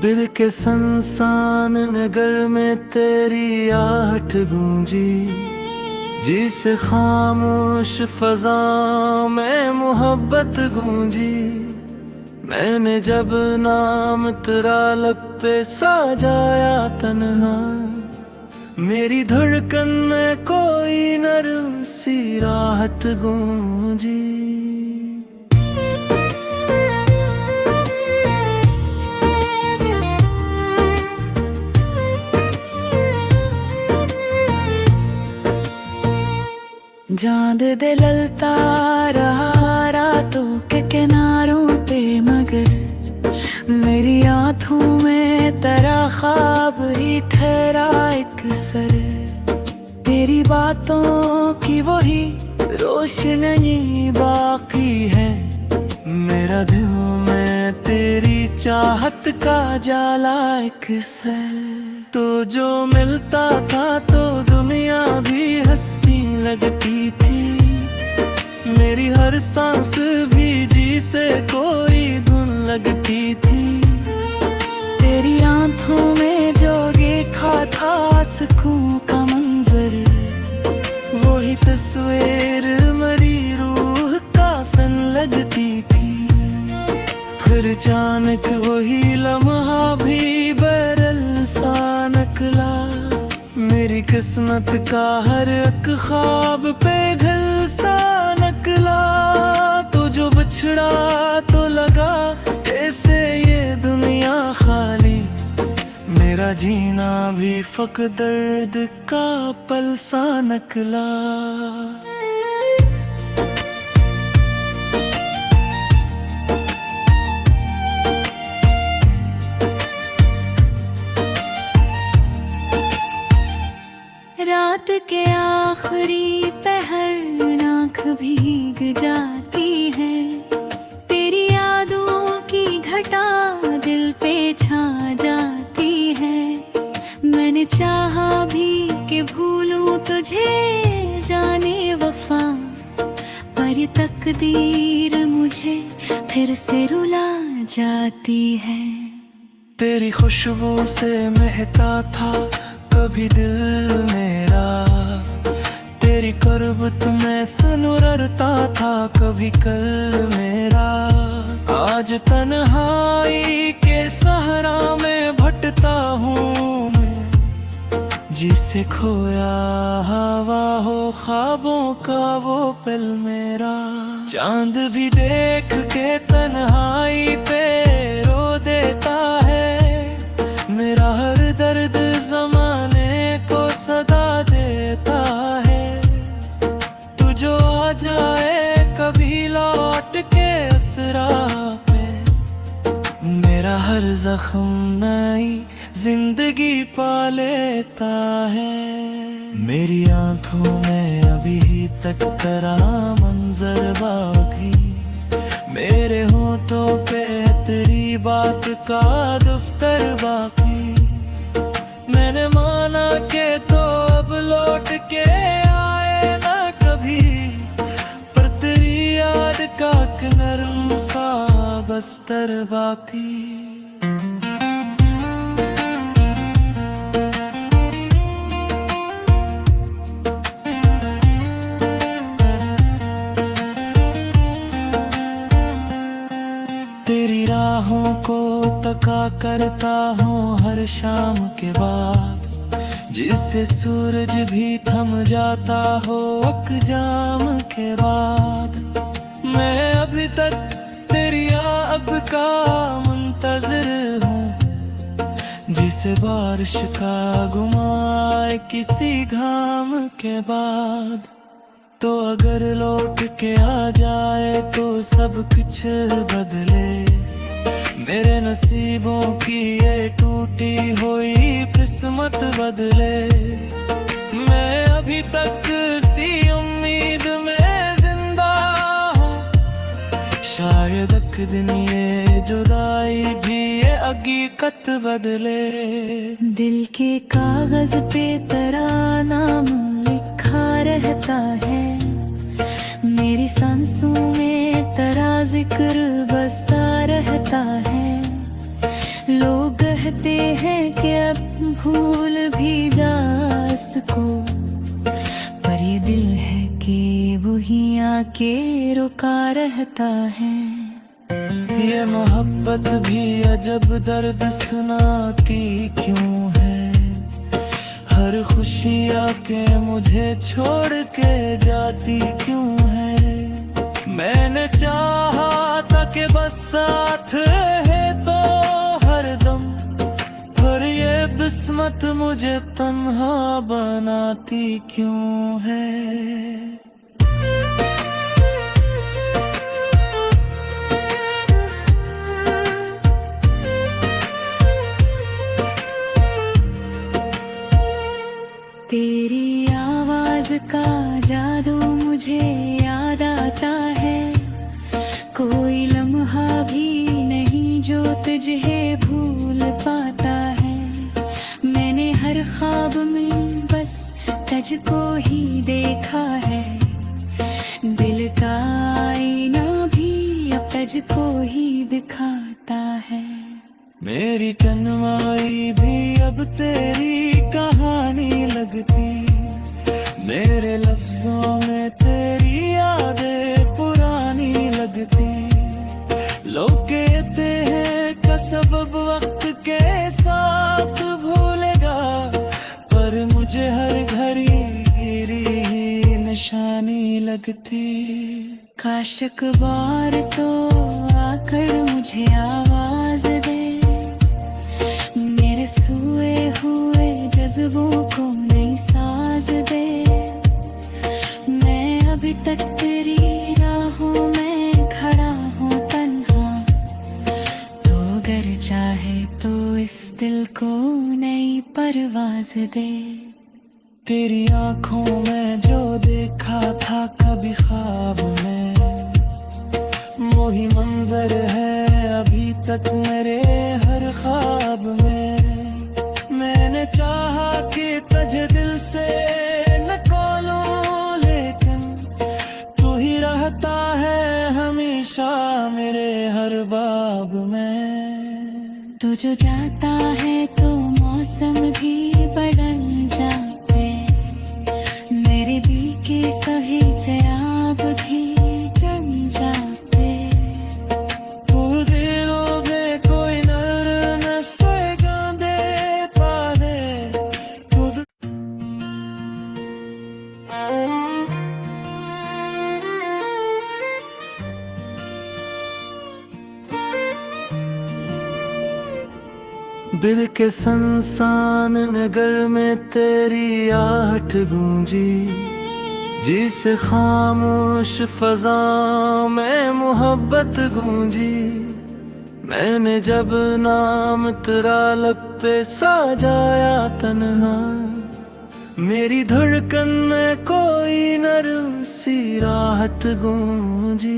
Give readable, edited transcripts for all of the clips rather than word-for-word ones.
Bill के संसान नगर में तेरी आहट गूंजी, जिसे खामोश फजा में मोहब्बत गूंजी। मैंने जब नाम तेरा लब पे साजाया तन्हा, मेरी धड़कन में कोई नर्म सी राहत गूंजी। चांद दे ललता रहा रातों के किनारों पे, मगर मेरी आँखों में तेरा ख्वाब ही ठहरा एक सर। तेरी बातों की वही रोशनी बाकी है, मेरा दिल में तेरी चाहत का जाला एक सर। तो जो मिलता था तो दुनिया भी हंसी लगती थी, मेरी हर सांस भी जी से कोई धुन लगती थी। तेरी आंखों में जो देखा था सुकून का मंजर, वही तस्वीर मरी रूह का फन लगती थी। फिर अचानक वही लम्हा भी बैरल सा निकला, मेरी किस्मत का हर एक ख्वाब पे घल सा निकला। तो जो बिछड़ा तो लगा जैसे ये दुनिया खाली, मेरा जीना भी फक दर्द का पल सा निकला। रात के आखिरी पहर आँख भीग जाती है, तेरी यादों की घटा दिल पे छा जाती है। मैंने चाहा भी कि भूलूं तुझे जाने वफा, पर ये तकदीर मुझे फिर से रुला जाती है। तेरी खुशबू से महका था कभी दिल मेरा, तेरी करबत में सुनुरता था कभी कल मेरा। आज तन्हाई के सहारा में भटता हूँ मैं, जिसे खोया हवा हो ख्वाबों का वो पल मेरा। चांद भी देख के तन्हाई पे रो देता है, मेरा हर दर्द ज़माने को सदा देता है। तू जो आ जाए कभी लौट के असरा पे, मेरा हर जख्म नई जिंदगी पा लेता है। मेरी आंखों में अभी तक तेरा मंजर बाकी, मेरे होठों पे तेरी बात का दफ्तर बाकी। मैंने माना के तो अब लौट के आए ना कभी, पर तेरी याद का एक नरम सा बस्तर बाकी। तेरी राहों को तका करता हूँ हर शाम के बाद, जिससे सूरज भी थम जाता हो अकजाम के बाद। मैं अभी तक तेरी अब का मुंतज़िर हूँ, जिसे बारिश का गुमाए किसी घाम के बाद। तो अगर लौट के आ जाए तो सब कुछ बदले, मेरे नसीबों की ये टूटी हुई किस्मत बदले। मैं अभी तक सी उम्मीद में जिंदा हूँ, शायद एक दिन ये जुदाई भी ये हकीकत बदले। दिल के कागज पे तेरा नाम लिखा रहता है, मेरी सांसों में तेरा जिक्र बसा रहता है। लोग भूल भी जा इसको, पर ये दिल है कि वही आके रुका रहता है। ये मोहब्बत भी अजब दर्द सुनाती क्यों है, हर खुशी आके मुझे छोड़ के जाती क्यों है। मैंने चाहा था कि बस साथ है तो हरदम, पर ये किस्मत मुझे तन्हा बनाती क्यों है। तेरी आवाज का जादू मुझे याद आता है, कोई लम्हा भी नहीं जो तुझे भूल पाता है। मैंने हर ख्वाब में बस तुझको ही देखा है, दिल का आईना भी अब तुझको ही दिखाता है। मेरी तन्हाई भी अब तेरी कहानी लगती, मेरे लफ्जों में तेरी यादें पुरानी लगती। लोग कहते हैं का सबब वक्त के साथ भूलेगा, पर मुझे हर घड़ी गिरी निशानी लगती। काश एक बार तो आकर मुझे आवाज दे, मेरे सोए हुए जज्बों को नई साज दे। मैं अभी तक तेरी राहों में खड़ा हूँ तन्हा, तो अगर चाहे तो इस दिल को नई परवाज दे। तेरी आंखों में जो देखा था कभी ख्वाब में, वही मंजर है अभी तक मेरे हर ख्वाब में। मैंने चाहा कि तुझे दिल से निकालूं, लेकिन तू ही रहता है हमेशा मेरे हर बाब में। तू जो जाता है तो मौसम भी बदल जाते, मेरे दिल के सभी चराग भी जल जाते। तू दिलों में कोई नरम से गांदे पा दे, बिल के संसान नगर में तेरी आहट गूंजी, जिसे खामोश फजा में मोहब्बत गूंजी। मैंने जब नाम तेरा लब पे सजाया तन्हा, मेरी धड़कन में कोई नरम सी राहत गूंजी।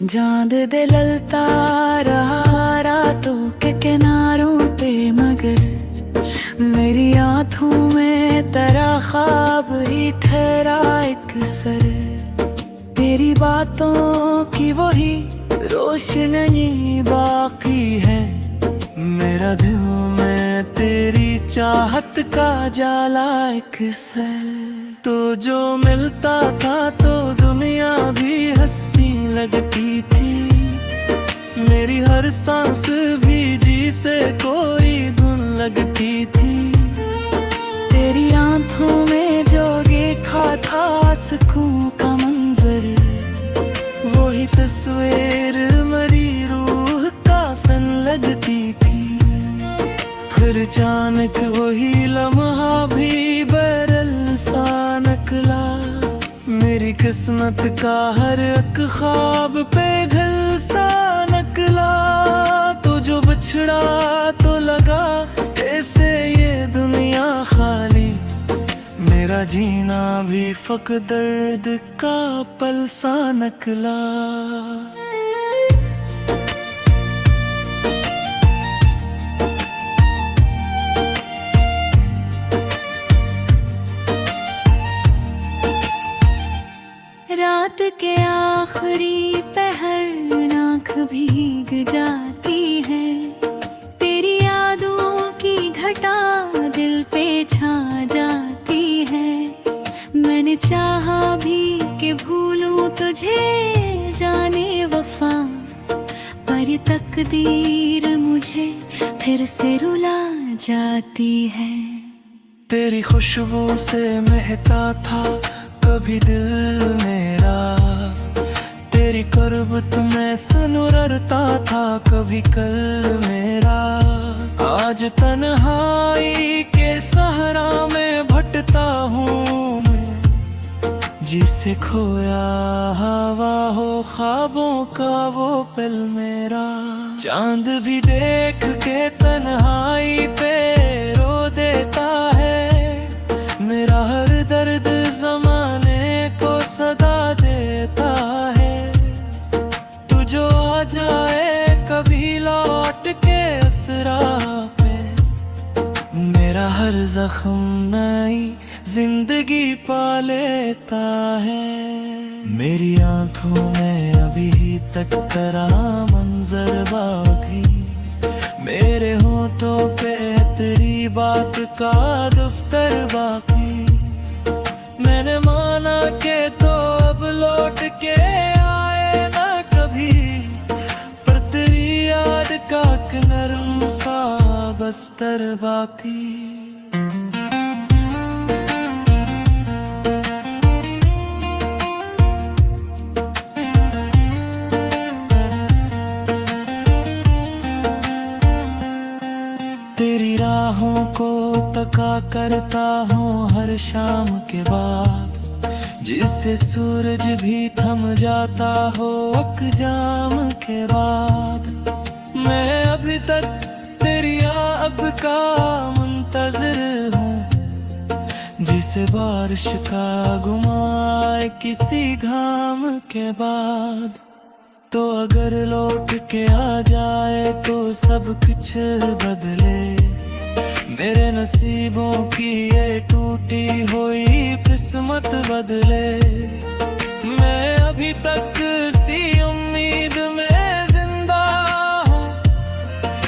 चांद दे ललता रहा रातों के किनारों पे, मगर मेरी आँखों में तेरा ख्वाब ही ठहरा एक सर। तेरी बातों की वही रोशनी बाकी है, मेरा दिल में तेरी चाहत का जाला एक सर। तो जो मिलता था तो दुनिया भी हंसी लगती थी, मेरी हर सांस भी जी से कोई धुन लगती थी। तेरी आंखों में जो देखा था सुकून का मंजर, वही तस्वीर मेरी रूह का फन लगती थी। फिर अचानक वही लम्हा भी बैरल सा निकला, मेरी किस्मत का हर एक ख्वाब पे घल सा निकला। तो जो बिछड़ा तो लगा जैसे ये दुनिया खाली, मेरा जीना भी फक दर्द का पल सा निकला। रात के आखिरी पहर आँख भीग जाती है, तेरी यादों की घटा दिल पे छा जाती है। मैंने चाहा भी कि भूलूं तुझे जाने वफा, पर तकदीर मुझे फिर से रुला जाती है। तेरी खुशबू से महका था कभी दिल मेरा, तेरी करबत में सुनुरता था कभी कल मेरा। आज तन्हाई के सहरा में भटता हूँ मैं, जिसे खोया हवा हो ख्वाबों का वो पल मेरा। चांद भी देख के तन्हाई पे रो देता है, मेरा हर दर्द जमाने को सदा देता है। तू जो आ जाए कभी लौट के असरा पे, मेरा हर जख्म नई जिंदगी पा लेता है। मेरी आंखों में अभी तक तेरा मंजर बाकी, मेरे होठों पे तेरी बात का दफ्तर बाकी। मैंने माना के तो अब लौट के आए ना कभी, पर तेरी याद का एक नरम सा बस्तर बाकी। तेरी राहों को तका करता हूँ हर शाम के बाद, जिससे सूरज भी थम जाता हो अकजाम के बाद। मैं अभी तक तेरी अब का मुंतज़िर हूँ, जिसे बारिश का गुमाए किसी घाम के बाद। तो अगर लौट के आ जाए तो सब कुछ बदले, मेरे नसीबों की ये टूटी हुई किस्मत बदले। मैं अभी तक सी उम्मीद में जिंदा हूँ,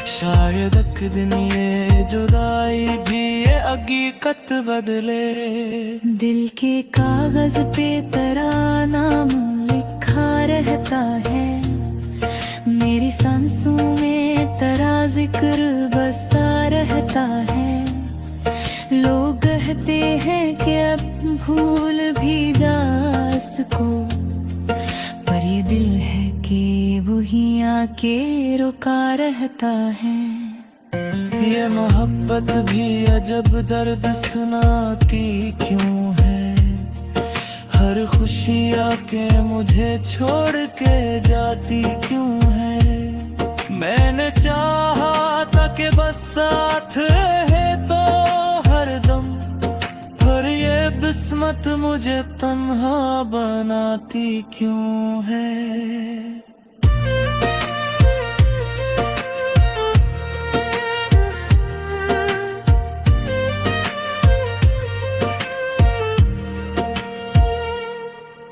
शायद एक दिन ये जुदाई भी ये हकीकत बदले। दिल के कागज पे तेरा नाम लिखा रहता है, मेरी सांसों में तेरा जिक्र बसा रहता है। लोग कहते हैं कि अब भूल भी जा इसको, पर ये दिल है कि वही आके रुका रहता है। ये मोहब्बत भी अजब दर्द सुनाती क्यों है, हर खुशी आके मुझे छोड़ के जाती क्यों है। मैंने चाहा था कि बस साथ है तो हरदम, पर ये किस्मत मुझे तन्हा बनाती क्यों है।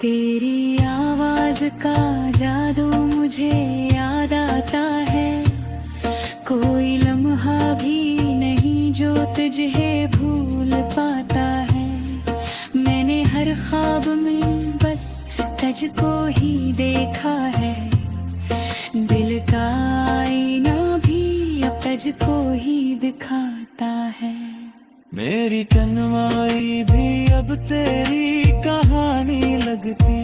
तेरी आवाज का जादू मुझे याद आता है, कोई लम्हा भी नहीं जो तुझे भूल पाता है। मैंने हर ख्वाब में बस तुझको ही देखा है, दिल का आईना भी अब तुझको ही दिखाता है। मेरी कन्वाई भी अब तेरी कहानी लगती,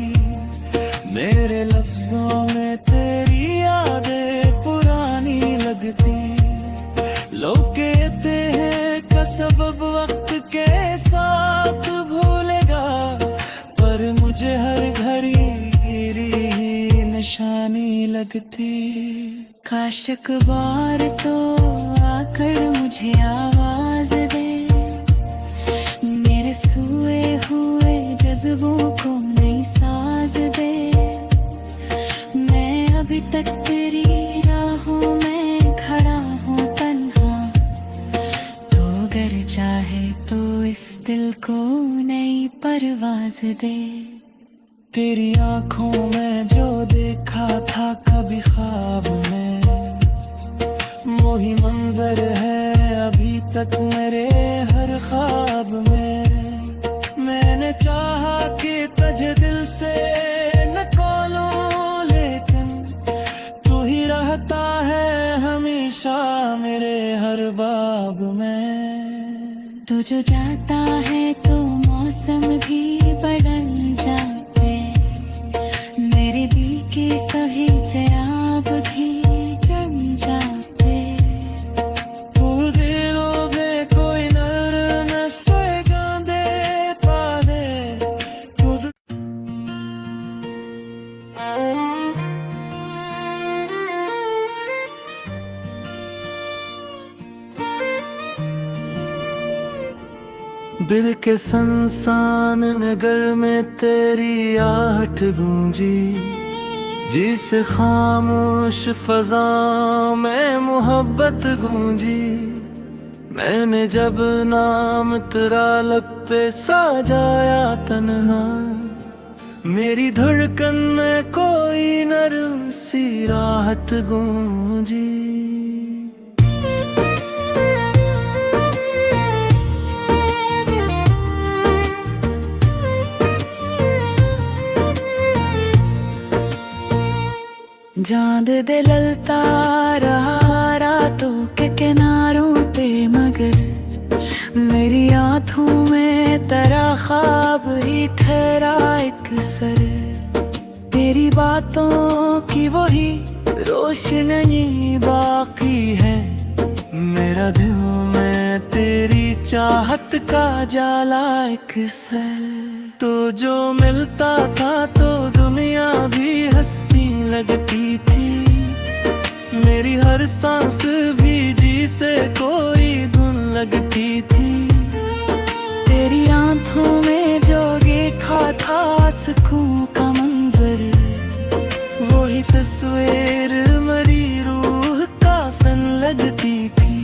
मेरे लफ्जों में तेरी यादें पुरानी लगती। लोग कहते हैं का सबब वक्त के साथ भूलेगा, पर मुझे हर घड़ी तेरी निशानी लगती। काश एक बार तो आकर मुझे आवाज दे, मेरे सोए हुए जज्बों को नई साज दे। मैं अभी तक तेरी राहों में खड़ा हूँ तन्हा, तो अगर चाहे तो इस दिल को नई परवाज दे। तेरी आंखों में जो देखा था कभी ख्वाब में, वही मंजर है अभी तक मेरे हर ख्वाब में। मैंने चाहा कि तुझे दिल से न खोलूं, लेकिन तू ही रहता है हमेशा मेरे हर बाब में। तू जो जाता है तो मौसम भी बदल जाते, मेरे दिल के सभी चराग भी जम जाते। तू दिलों में कोई नरम से गांदे पादे, तू दिल के संसान नगर में तेरी आहट गूंजी, जिसे खामोश फजा में मोहब्बत गूंजी। मैंने जब नाम तेरा लब पे सजाया तन्हा, मेरी धड़कन में कोई नरम सी राहत गूंजी। चांद दे ललता रहा रातों के किनारों पे, मगर मेरी आँखों में तेरा ख्वाब ही ठहरा एक सर। तेरी बातों की वही रोशनी बाकी है, मेरा दिल में तेरी चाहत का जाला एक सर। तो जो मिलता था तो दुनिया भी हंसी लगती थी, मेरी हर सांस भी जी से कोई धुन लगती थी। तेरी आंखों में जो देखा था सुकून का मंजर, वही तस्वीर मेरी रूह का फन लगती थी।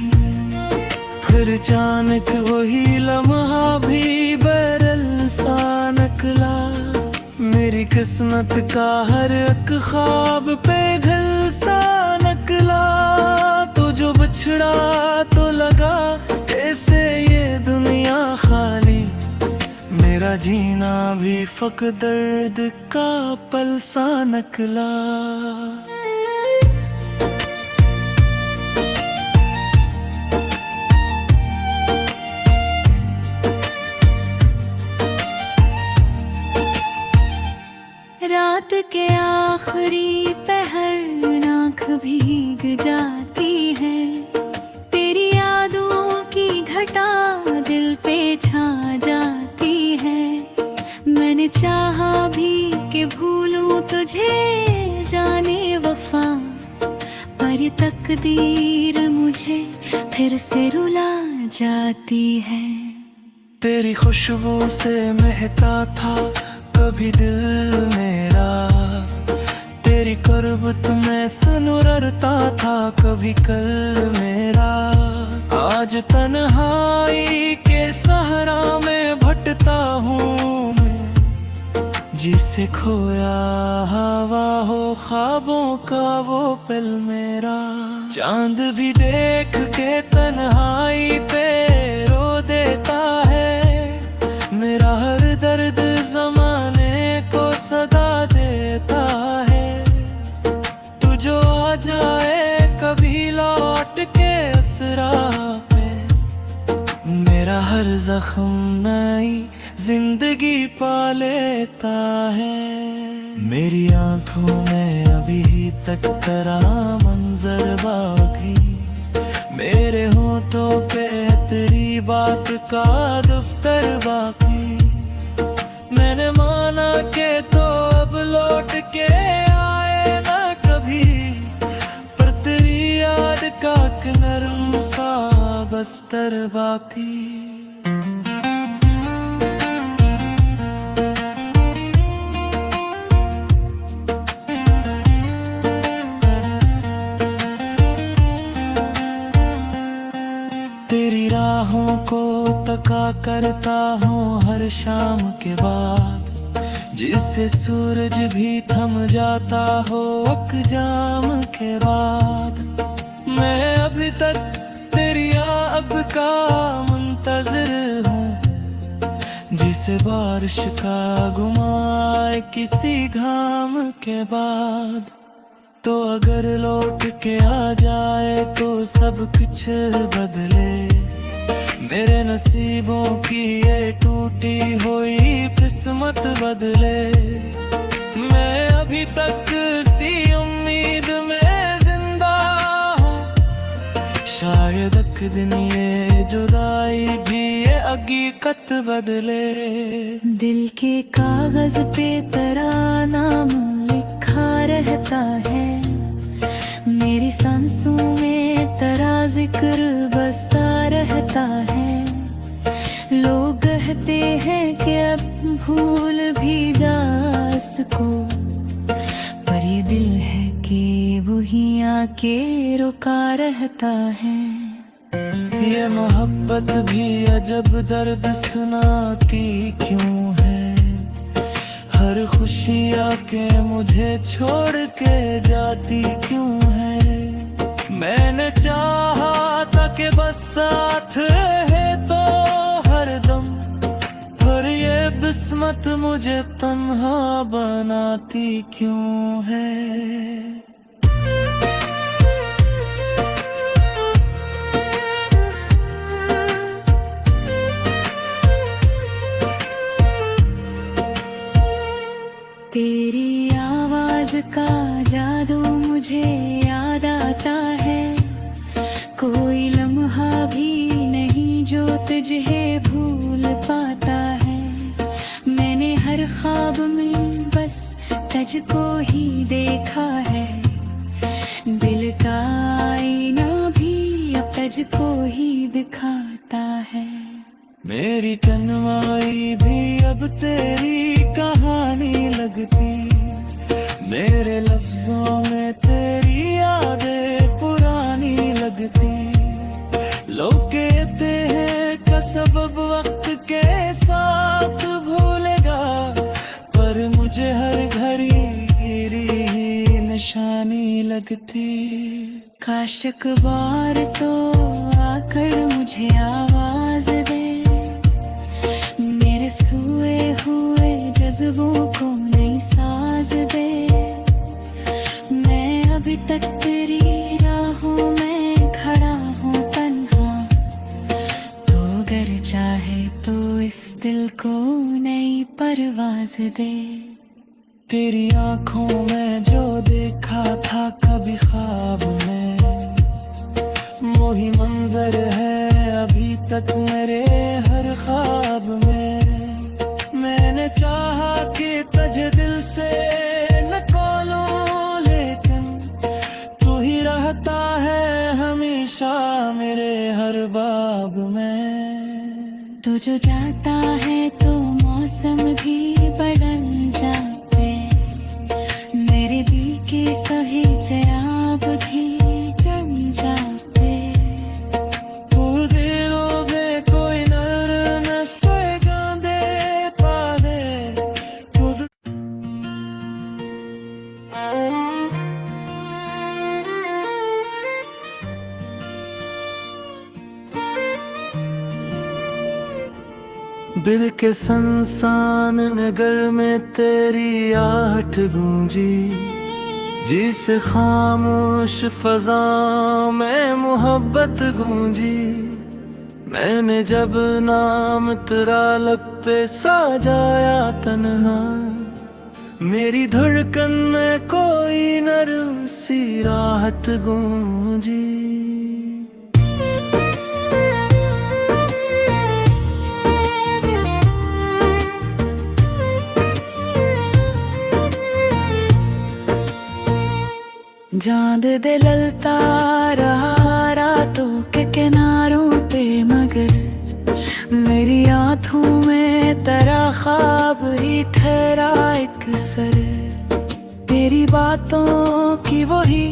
फिर अचानक वही लम्हा भी बैरल सा निकला, मेरी किस्मत का हर एक ख्वाब पे घल सा निकला। तो जो बिछड़ा तो लगा जैसे ये दुनिया खाली, मेरा जीना भी फक दर्द का पल सा निकला। रात के आखिरी पहर आँख भीग जाती है, तेरी यादों की घटा दिल पे छा जाती है। मैंने चाहा भी कि भूलूं तुझे जाने वफा, पर तकदीर मुझे फिर से रुला जाती है। तेरी खुशबू से महका था कभी दिल मेरा, तेरी करबत में सुनुरता था कभी कल मेरा। आज तन्हाई के सहारा में भटता हूँ मैं, जिसे खोया हवा हो ख्वाबों का वो पल मेरा। चांद भी देख के तन्हाई पे रो देता है, मेरा हर दर्द जमाने को सदा देता है। तू जो आ जाए कभी लौट के असरा पे, मेरा हर जख्म नई जिंदगी पा लेता है। मेरी आंखों में अभी तक तेरा मंजर बाकी, मेरे होठों पे तेरी बात का दफ्तर बाकी। मैंने माना के तो अब लौट के आए ना कभी, पर तेरी याद का एक नरम सा बस्तर बाकी। तेरी राहों को तका करता हूँ हर शाम के बाद, जिसे सूरज भी थम जाता हो अकजाम के बाद। मैं अभी तक तेरी अब का मुंतज़िर हूँ, जिसे बारिश का गुमाए किसी घाम के बाद। तो अगर लौट के आ जाए तो सब कुछ बदले, मेरे नसीबों की ये टूटी हुई किस्मत बदले। मैं अभी तक सी उम्मीद में जिंदा हूँ, शायद एक दिन ये जुदाई भी ये हकीकत बदले। दिल के कागज पे तेरा नाम लिखा रहता है, मेरी सांसों में तेरा जिक्र बसा रहता है। लोग कहते हैं कि अब भूल भी जा इसको, पर ये दिल है कि वही आके रुका रहता है। ये मोहब्बत भी अजब दर्द सुनाती क्यों है, हर खुशी आके मुझे छोड़ के जाती क्यों है। मैंने चाहा था कि बस साथ है तो हरदम, पर ये किस्मत मुझे तन्हा बनाती क्यों है। तेरी आवाज का जादू मुझे याद आता है, कोई लम्हा भी नहीं जो तुझे भूल पाता है। मैंने हर ख्वाब में बस तुझको ही देखा है, दिल का आईना भी अब तुझको ही दिखाता है। मेरी तन्हाई भी अब तेरी कहानी लगती, मेरे लफ्जों में तेरी यादें पुरानी लगती। लोग कहते हैं का सबब वक्त के साथ भूलेगा, पर मुझे हर घड़ी तेरी निशानी लगती। काश एक बार तो आकर मुझे आवाज दे, मेरे सोए हुए जज्बों को नई साज दे। मैं अभी तक तेरी राहों में खड़ा हूँ तन्हा, तो अगर चाहे तो इस दिल को नई परवाज दे। तेरी आंखों में जो देखा था कभी ख्वाब में, वही मंजर है अभी तक मेरे हर ख्वाब में। मैंने चाहा कि तुझे दिल से न खोलूं, लेकिन तू ही रहता है हमेशा मेरे हर बाब में। तू जो जाता है तो मौसम भी बदल जाते, मेरे दिल के सभी चराग भी जम जाते। तू दिलों में कोई नरम से गांदे पा दे, दिल के संसान नगर में तेरी आहट गूंजी, जिसे खामोश फजा में मोहब्बत गूंजी। मैंने जब नाम तेरा लब पे सजाया तन्हा, मेरी धड़कन में कोई नरम सी राहत गूंजी। चांद दे ललता रहा रातों के किनारों पे, मगर मेरी आँखों में तेरा ख्वाब ही ठहरा एक सर। तेरी बातों की वही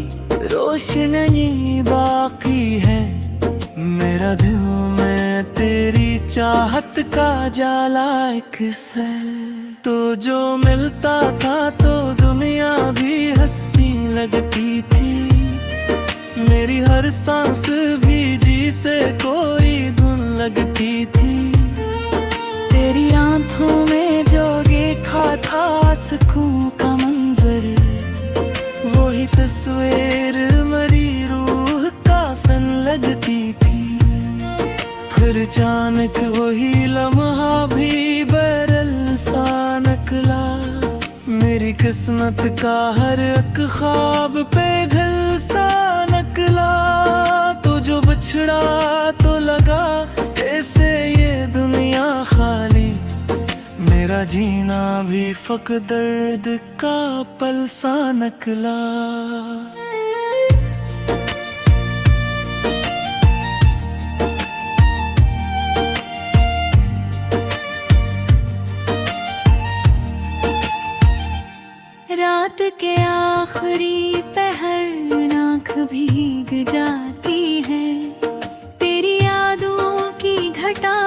रोशनी बाकी है, मेरा दिल में तेरी चाहत का जाला एक सर। तो जो मिलता था तो दुनिया भी हंसी लगती थी। मेरी हर सांस भी जी से कोई धुन लगती थी। तेरी आंखों में जो देखा था सुकून का मंजर, वही तस्वीर मेरी रूह का फन लगती थी। फिर अचानक वही लम्हा भी बैरल सा निकला। मेरी किस्मत का हर एक ख्वाब पे घल सा निकला। तो जो बिछड़ा तो लगा जैसे ये दुनिया खाली, मेरा जीना भी फक दर्द का पल सा निकला। रात के आखिरी पहर आँख भीग जाती है। तेरी यादों की घटा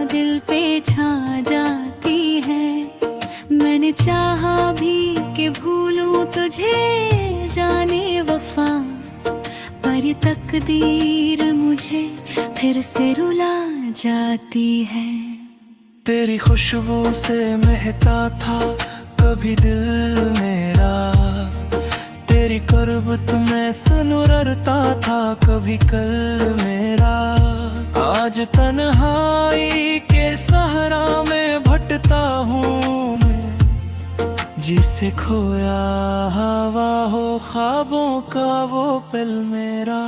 दिल पे छा जाती है। मैंने चाहा भी कि भूलूं तुझे जाने वफा, पर ये तकदीर मुझे फिर से रुला जाती है। तेरी खुशबू से महका था कभी दिल मेरा, तेरी करबत में सुनुरता था कभी कल मेरा। आज तन्हाई के सहारा में भटता हूँ मैं, जिसे खोया हवा हो ख्वाबों का वो पल मेरा।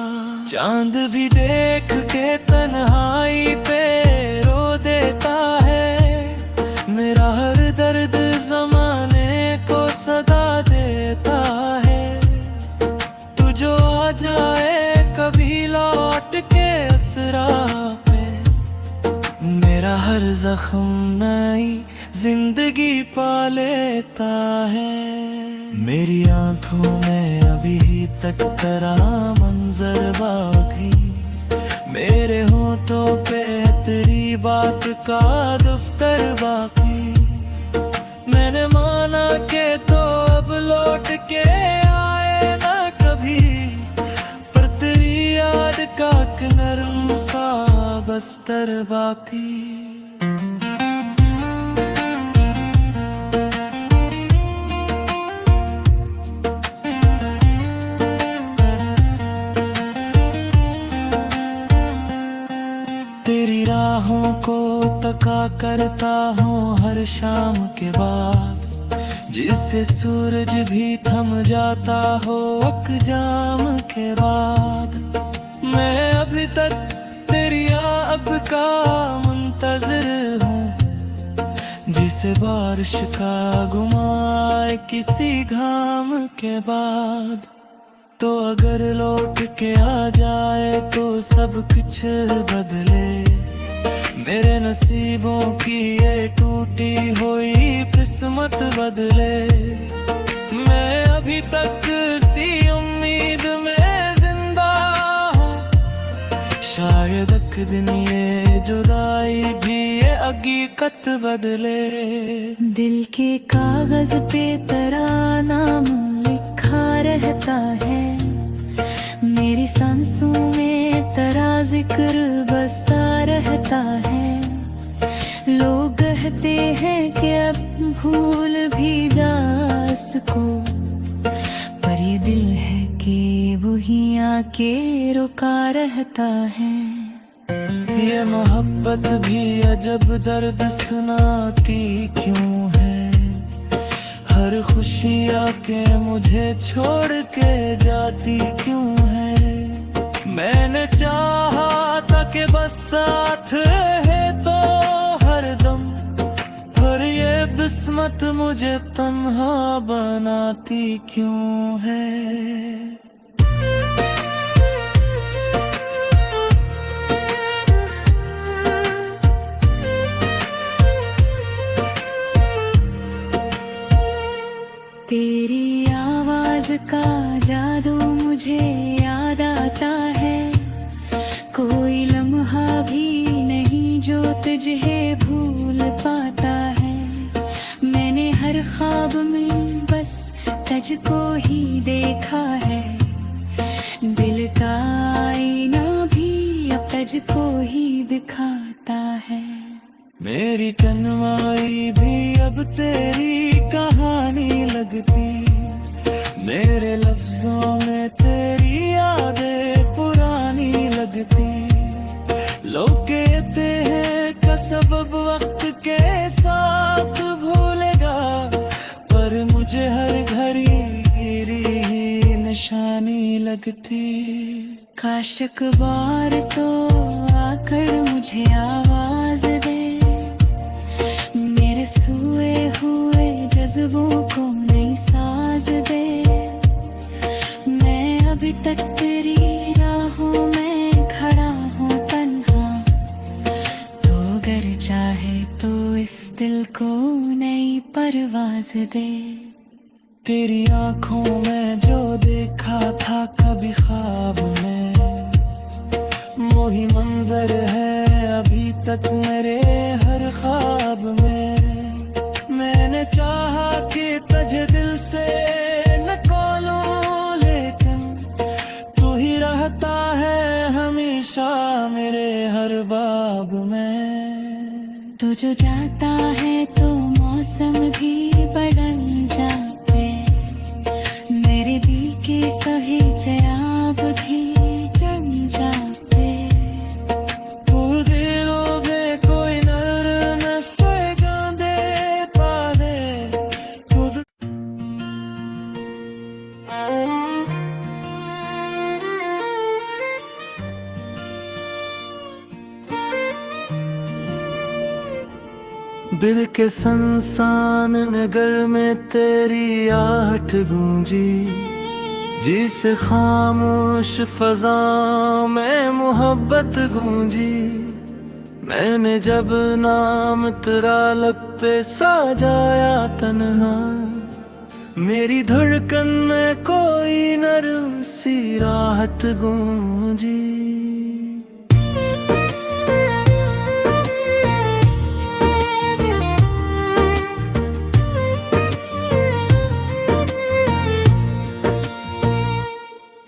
चांद भी देख के तन्हाई पे रो देता है। मेरा हर दर्द जमाने को सदा देता है। तू जो आ जाए कभी लौट के असरा पे, मेरा हर जख्म नई जिंदगी पा लेता है। मेरी आंखों में अभी तक तेरा मंजर बाकी, मेरे होठों पे तेरी बात का दफ्तर बाकी। मैंने माना के तो अब लौट के आए ना कभी, पर तेरी याद का एक नरम सा बस्तर बाकी। तेरी राहों को तका करता हूँ हर शाम के बाद, जिससे सूरज भी थम जाता हो अकजाम के बाद। मैं अभी तक तेरी अब का मुंतज़िर हूँ, जिसे बारिश का गुमाए किसी घाम के बाद। तो अगर लौट के आ जाए तो सब कुछ बदले, मेरे नसीबों की ये टूटी हुई किस्मत बदले। मैं अभी तक सी उम्मीद में जिंदा हूँ, शायद एक दिन ये जुदाई भी ये हकीकत बदले। दिल के कागज पे तेरा नाम लिखा रहता है, मेरी सांसों में तेरा जिक्र बसा रहता है। लोग कहते हैं कि अब भूल भी जा सको, पर ये दिल है कि वही आके रुका रहता है। ये मोहब्बत भी अजब दर्द सुनाती क्यों है, हर खुशी आके मुझे छोड़ के जाती क्यों है। मैंने चाहा था कि बस साथ है तो हरदम, पर ये किस्मत मुझे तन्हा बनाती क्यों है। तेरी आवाज का जादू मुझे याद आता है, कोई लम्हा भी नहीं जो तुझे भूल पाता है। मैंने हर ख्वाब में बस तुझको ही देखा है। दिल का आईना भी अब तुझको ही दिखाता है। मेरी तन्हाई भी अब तेरी कहानी लगती, मेरे लफ्जों में तेरी यादें पुरानी लगती। लोग कहते हैं का सबब वक्त के साथ भूलेगा, पर मुझे हर घड़ी गिरी निशानी लगती। काश एक बार तो आकर मुझे आवाज दे, मेरे सोए हुए जज्बों को नई साज दे। मैं अभी तक तेरी राहों में खड़ा हूँ तन्हा, तो अगर चाहे तो इस दिल को नई परवाज दे। तेरी आंखों में जो देखा था कभी ख्वाब में, वही मंजर है अभी तक मेरे हर ख्वाब में। मैंने चाहा कि तुझे दिल से न खोलूं, लेकिन तू ही रहता है हमेशा मेरे हर बाब में। तू जो जाता है तो मौसम भी बदल जाते, मेरे दिल के सभी चराग भी जल जाते। तू दिलों में कोई नरम से गांदे पा दे खुद। दिल के संसान नगर में तेरी आहट गूंजी, जिसे खामोश फजा में मोहब्बत गूंजी। मैंने जब नाम तेरा लब पे सजाया तन्हा, मेरी धड़कन में कोई नरम सी राहत गूंजी।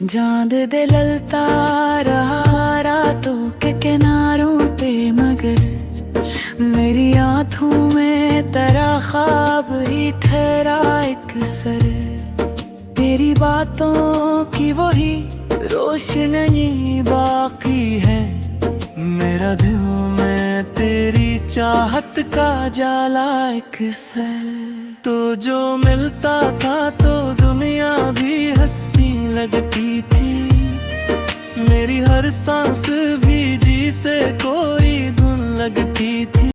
चांद दे ललता रहा रातों के किनारों पे, मगर मेरी आंखों में तेरा ख्वाब ही ठहरा एक सर। तेरी बातों की वही रोशनी बाकी है, मेरा दिल में तेरी चाहत का जाला एक सर। तो जो मिलता था तो दुनिया भी हंसी लगती थी, मेरी हर सांस भी जी से कोई धुन लगती थी।